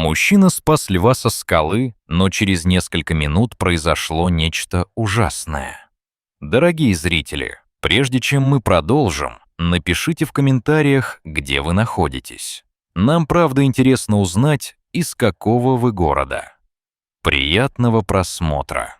Мужчина спас льва со скалы, но через несколько минут произошло нечто ужасное. Дорогие зрители, прежде чем мы продолжим, напишите в комментариях, где вы находитесь. Нам правда интересно узнать, из какого вы города. Приятного просмотра.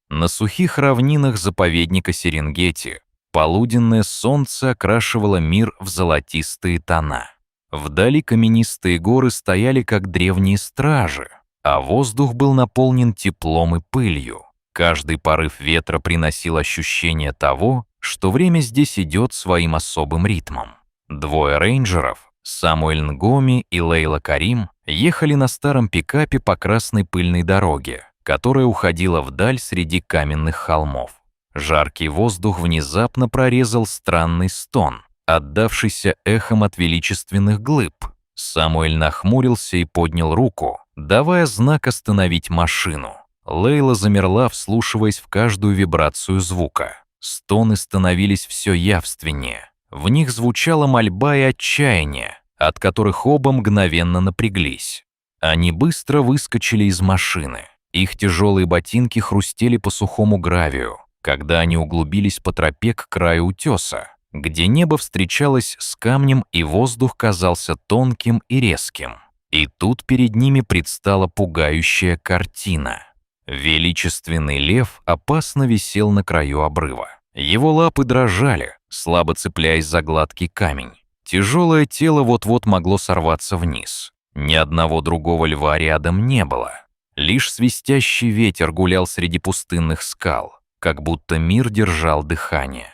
На сухих равнинах заповедника Серенгети полуденное солнце окрашивало мир в золотистые тона. Вдали каменистые горы стояли как древние стражи, а воздух был наполнен теплом и пылью. Каждый порыв ветра приносил ощущение того, что время здесь идет своим особым ритмом. Двое рейнджеров, Самуэль Нгоми и Лейла Карим, ехали на старом пикапе по красной пыльной дороге, которая уходила вдаль среди каменных холмов. Жаркий воздух внезапно прорезал странный стон, отдавшийся эхом от величественных глыб. Самуэль нахмурился и поднял руку, давая знак остановить машину. Лейла замерла, вслушиваясь в каждую вибрацию звука. Стоны становились все явственнее. В них звучала мольба и отчаяние, от которых оба мгновенно напряглись. Они быстро выскочили из машины. Их тяжелые ботинки хрустели по сухому гравию, когда они углубились по тропе к краю утеса, где небо встречалось с камнем и воздух казался тонким и резким. И тут перед ними предстала пугающая картина. Величественный лев опасно висел на краю обрыва. Его лапы дрожали, слабо цепляясь за гладкий камень. Тяжелое тело вот-вот могло сорваться вниз. Ни одного другого льва рядом не было. Лишь свистящий ветер гулял среди пустынных скал, как будто мир держал дыхание.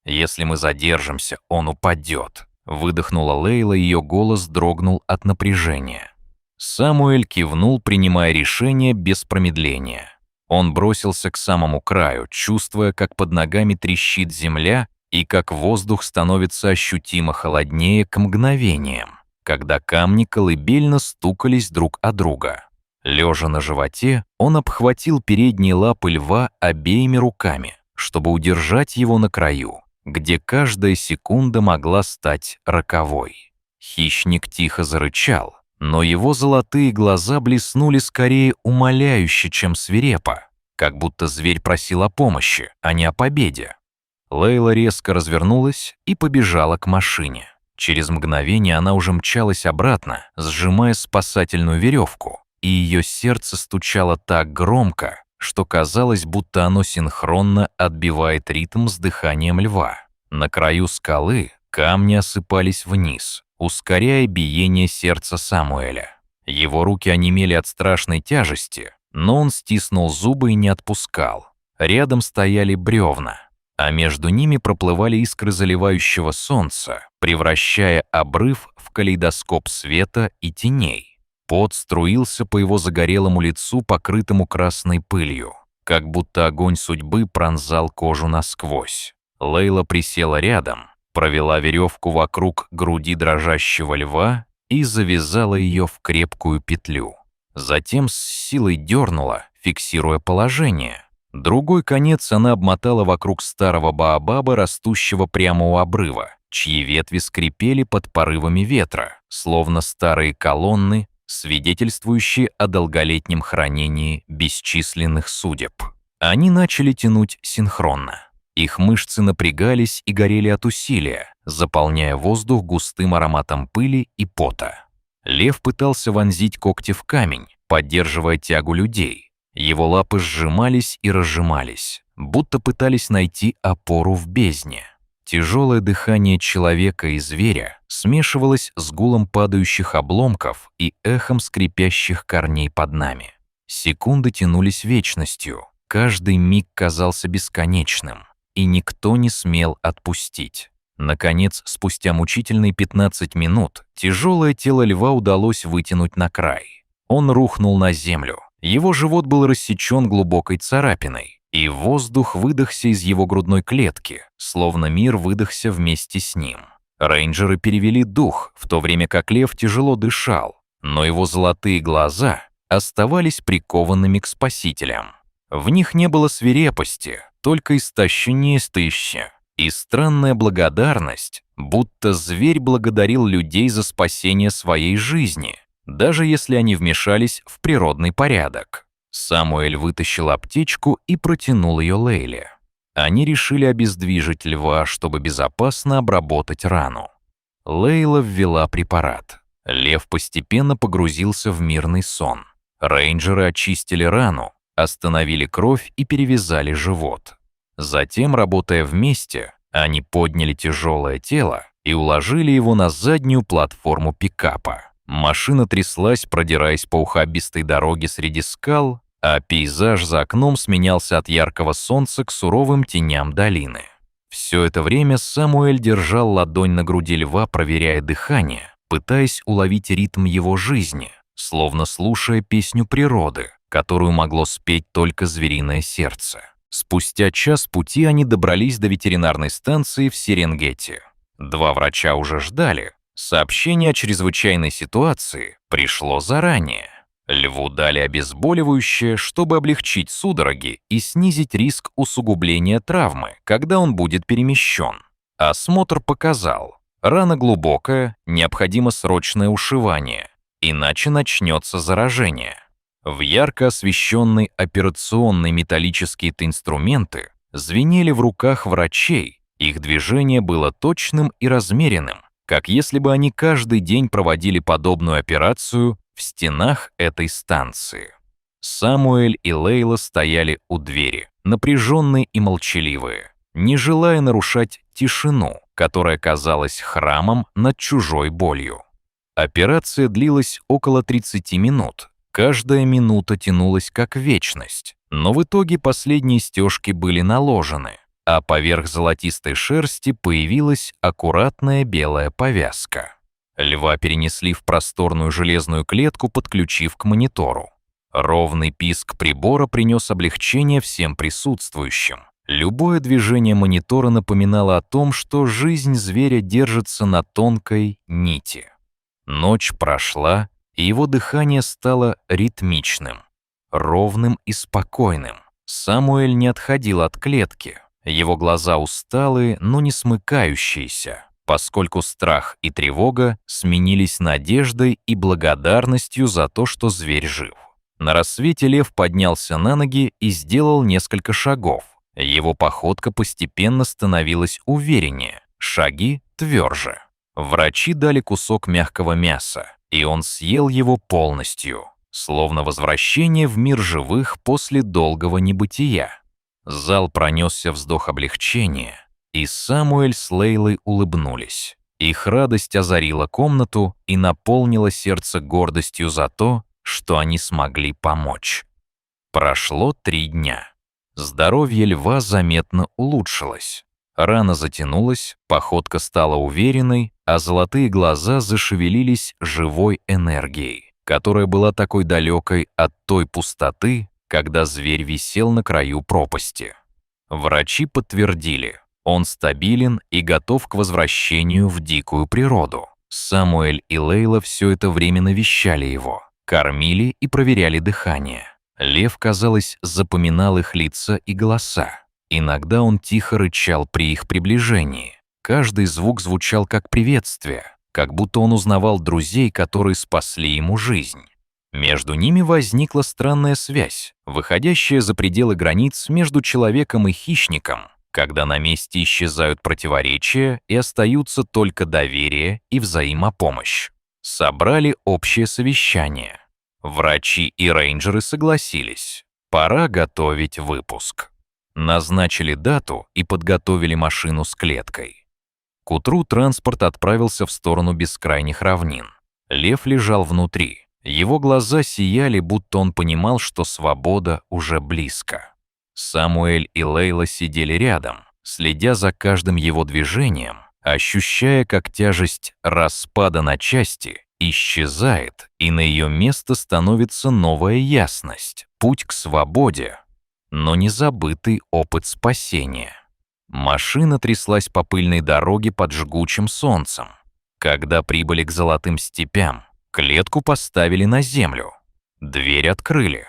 «Если мы задержимся, он упадет», — выдохнула Лейла, ее голос дрогнул от напряжения. Самуэль кивнул, принимая решение без промедления. Он бросился к самому краю, чувствуя, как под ногами трещит земля и как воздух становится ощутимо холоднее к мгновениям, когда камни колыбельно стукались друг о друга. Лежа на животе, он обхватил передние лапы льва обеими руками, чтобы удержать его на краю, где каждая секунда могла стать роковой. Хищник тихо зарычал, но его золотые глаза блеснули скорее умоляюще, чем свирепо, как будто зверь просил о помощи, а не о победе. Лейла резко развернулась и побежала к машине. Через мгновение она уже мчалась обратно, сжимая спасательную веревку, и ее сердце стучало так громко, что казалось, будто оно синхронно отбивает ритм с дыханием льва. На краю скалы камни осыпались вниз, ускоряя биение сердца Самуэля. Его руки онемели от страшной тяжести, но он стиснул зубы и не отпускал. Рядом стояли бревна, а между ними проплывали искры заливающего солнца, превращая обрыв в калейдоскоп света и теней. Пот струился по его загорелому лицу, покрытому красной пылью, как будто огонь судьбы пронзал кожу насквозь. Лейла присела рядом, провела веревку вокруг груди дрожащего льва и завязала ее в крепкую петлю. Затем с силой дернула, фиксируя положение. Другой конец она обмотала вокруг старого баобаба, растущего прямо у обрыва, чьи ветви скрипели под порывами ветра, словно старые колонны, свидетельствующие о долголетнем хранении бесчисленных судеб. Они начали тянуть синхронно. Их мышцы напрягались и горели от усилия, заполняя воздух густым ароматом пыли и пота. Лев пытался вонзить когти в камень, поддерживая тягу людей. Его лапы сжимались и разжимались, будто пытались найти опору в бездне. Тяжелое дыхание человека и зверя смешивалось с гулом падающих обломков и эхом скрипящих корней под нами. Секунды тянулись вечностью, каждый миг казался бесконечным, и никто не смел отпустить. Наконец, спустя мучительные 15 минут, тяжелое тело льва удалось вытянуть на край. Он рухнул на землю, его живот был рассечен глубокой царапиной, и воздух выдохся из его грудной клетки, словно мир выдохся вместе с ним. Рейнджеры перевели дух, в то время как лев тяжело дышал, но его золотые глаза оставались прикованными к спасителям. В них не было свирепости, только истощение и странная благодарность, будто зверь благодарил людей за спасение своей жизни, даже если они вмешались в природный порядок. Самуэль вытащил аптечку и протянул ее Лейле. Они решили обездвижить льва, чтобы безопасно обработать рану. Лейла ввела препарат. Лев постепенно погрузился в мирный сон. Рейнджеры очистили рану, остановили кровь и перевязали живот. Затем, работая вместе, они подняли тяжелое тело и уложили его на заднюю платформу пикапа. Машина тряслась, продираясь по ухабистой дороге среди скал, а пейзаж за окном сменялся от яркого солнца к суровым теням долины. Все это время Самуэль держал ладонь на груди льва, проверяя дыхание, пытаясь уловить ритм его жизни, словно слушая песню природы, которую могло спеть только звериное сердце. Спустя час пути они добрались до ветеринарной станции в Серенгети. 2 врача уже ждали. Сообщение о чрезвычайной ситуации пришло заранее. Льву дали обезболивающее, чтобы облегчить судороги и снизить риск усугубления травмы, когда он будет перемещен. Осмотр показал: рана глубокая, необходимо срочное ушивание, иначе начнется заражение. В ярко освещенной операционной металлические инструменты звенели в руках врачей, их движение было точным и размеренным, как если бы они каждый день проводили подобную операцию в стенах этой станции. Самуэль и Лейла стояли у двери, напряженные и молчаливые, не желая нарушать тишину, которая казалась храмом над чужой болью. Операция длилась около 30 минут. Каждая минута тянулась как вечность, но в итоге последние стежки были наложены, а поверх золотистой шерсти появилась аккуратная белая повязка. Льва перенесли в просторную железную клетку, подключив к монитору. Ровный писк прибора принес облегчение всем присутствующим. Любое движение монитора напоминало о том, что жизнь зверя держится на тонкой нити. Ночь прошла, и его дыхание стало ритмичным, ровным и спокойным. Самуэль не отходил от клетки. Его глаза усталые, но не смыкающиеся, поскольку страх и тревога сменились надеждой и благодарностью за то, что зверь жив. На рассвете лев поднялся на ноги и сделал несколько шагов. Его походка постепенно становилась увереннее, шаги тверже. Врачи дали кусок мягкого мяса, и он съел его полностью, словно возвращение в мир живых после долгого небытия. Зал пронесся вздох облегчения, и Самуэль с Лейлой улыбнулись. Их радость озарила комнату и наполнила сердце гордостью за то, что они смогли помочь. Прошло 3 дня. Здоровье льва заметно улучшилось. Рана затянулась, походка стала уверенной, а золотые глаза зашевелились живой энергией, которая была такой далекой от той пустоты, когда зверь висел на краю пропасти. Врачи подтвердили: он стабилен и готов к возвращению в дикую природу. Самуэль и Лейла все это время навещали его, кормили и проверяли дыхание. Лев, казалось, запоминал их лица и голоса. Иногда он тихо рычал при их приближении. Каждый звук звучал как приветствие, как будто он узнавал друзей, которые спасли ему жизнь. Между ними возникла странная связь, выходящая за пределы границ между человеком и хищником, когда на месте исчезают противоречия и остаются только доверие и взаимопомощь. Собрали общее совещание. Врачи и рейнджеры согласились. Пора готовить выпуск. Назначили дату и подготовили машину с клеткой. К утру транспорт отправился в сторону бескрайних равнин. Лев лежал внутри. Его глаза сияли, будто он понимал, что свобода уже близко. Самуэль и Лейла сидели рядом, следя за каждым его движением, ощущая, как тяжесть распада на части исчезает, и на ее место становится новая ясность, путь к свободе, но не забытый опыт спасения. Машина тряслась по пыльной дороге под жгучим солнцем. Когда прибыли к золотым степям, клетку поставили на землю. Дверь открыли.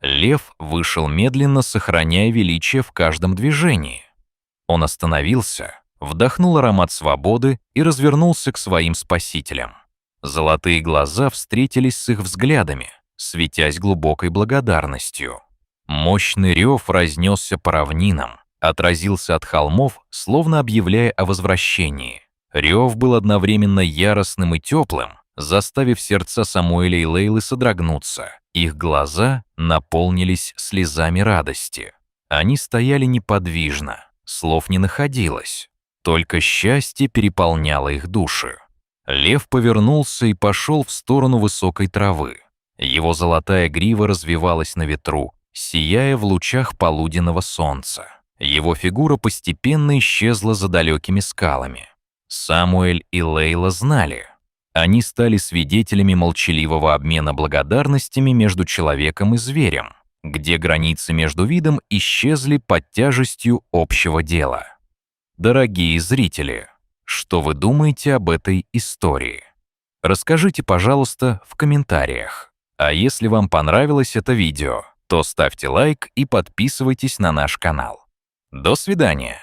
Лев вышел медленно, сохраняя величие в каждом движении. Он остановился, вдохнул аромат свободы и развернулся к своим спасителям. Золотые глаза встретились с их взглядами, светясь глубокой благодарностью. Мощный рев разнесся по равнинам, отразился от холмов, словно объявляя о возвращении. Рев был одновременно яростным и теплым, заставив сердца Самуэля и Лейлы содрогнуться. Их глаза наполнились слезами радости. Они стояли неподвижно, слов не находилось. Только счастье переполняло их души. Лев повернулся и пошел в сторону высокой травы. Его золотая грива развивалась на ветру, сияя в лучах полуденного солнца. Его фигура постепенно исчезла за далекими скалами. Самуэль и Лейла знали. Они стали свидетелями молчаливого обмена благодарностями между человеком и зверем, где границы между видом исчезли под тяжестью общего дела. Дорогие зрители, что вы думаете об этой истории? Расскажите, пожалуйста, в комментариях. А если вам понравилось это видео, то ставьте лайк и подписывайтесь на наш канал. До свидания!